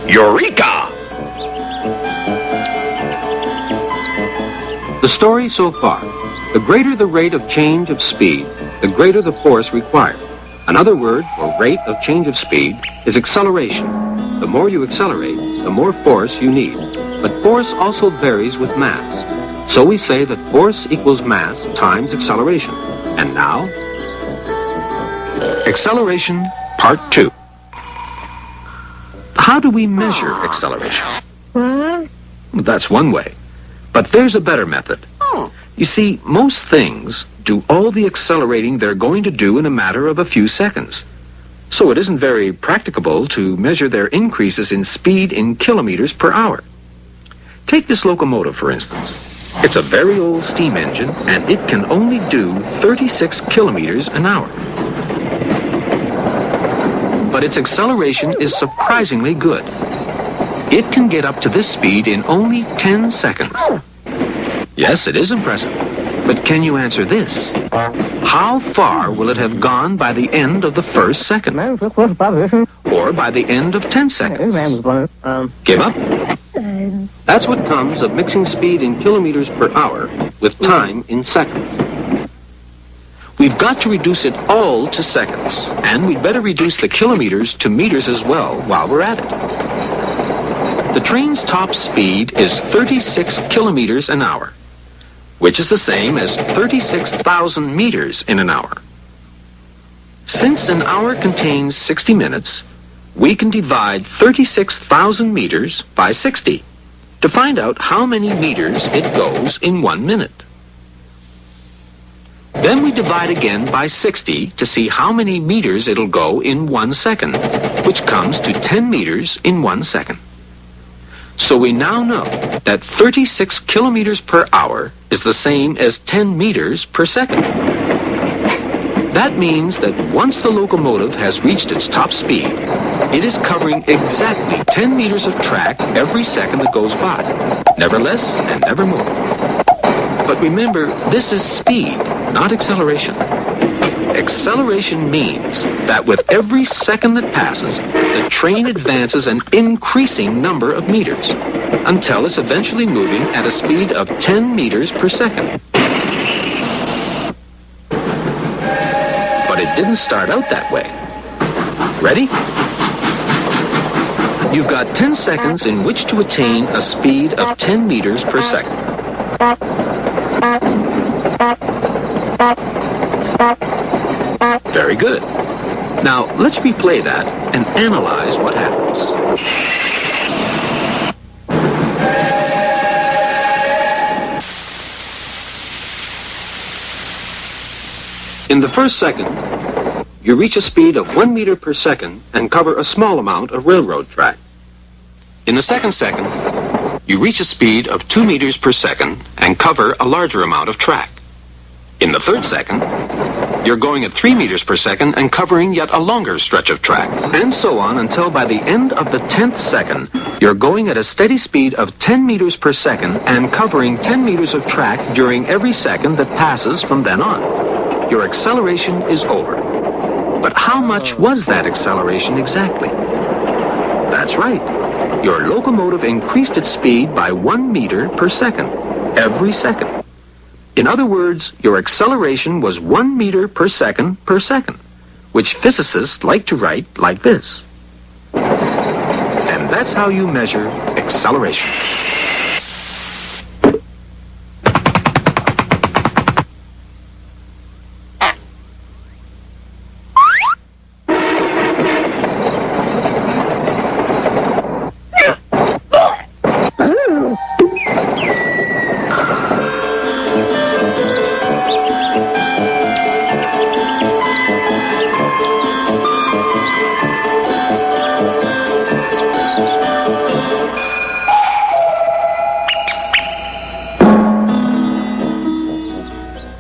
Eureka! The story so far. The greater the rate of change of speed, the greater the force required. Another word for rate of change of speed is acceleration. The more you accelerate, the more force you need. But force also varies with mass. So we say that force equals mass times acceleration. And now, Acceleration Part II. How do we measure acceleration? That's one way. But there's a better method. You see, most things do all the accelerating they're going to do in a matter of a few seconds. So it isn't very practicable to measure their increases in speed in kilometers per hour. Take this locomotive, for instance. It's a very old steam engine, and it can only do 36 kilometers an hour. But its acceleration is surprisingly good. It can get up to this speed in only 10 seconds. Yes, it is impressive. But can you answer this? How far will it have gone by the end of the first second? Or by the end of 10 seconds? Give up? That's what comes of mixing speed in kilometers per hour with time in seconds. We've got to reduce it all to seconds, and we'd better reduce the kilometers to meters as well while we're at it. The train's top speed is 36 kilometers an hour, which is the same as 36,000 meters in an hour. Since an hour contains 60 minutes, we can divide 36,000 meters by 60 to find out how many meters it goes in 1 minute. Then we divide again by 60 to see how many meters it'll go in 1 second, which comes to 10 meters in 1 second. So we now know that 36 kilometers per hour is the same as 10 meters per second. That means that once the locomotive has reached its top speed, it is covering exactly 10 meters of track every second that goes by, never less and never more. But remember, this is speed, not acceleration. Acceleration means that with every second that passes, the train advances an increasing number of meters until it's eventually moving at a speed of 10 meters per second. But it didn't start out that way. Ready? You've got 10 seconds in which to attain a speed of 10 meters per second. Very good. Now, let's replay that and analyze what happens. In the first second, you reach a speed of 1 meter per second and cover a small amount of railroad track. In the second second, you reach a speed of 2 meters per second and cover a larger amount of track. In the third second, you're going at 3 meters per second and covering yet a longer stretch of track, and so on until by the end of the 10th second, you're going at a steady speed of 10 meters per second and covering 10 meters of track during every second that passes from then on. Your acceleration is over. But how much was that acceleration exactly? That's right. Your locomotive increased its speed by 1 meter per second, every second. In other words, your acceleration was 1 meter per second, which physicists like to write like this. And that's how you measure acceleration.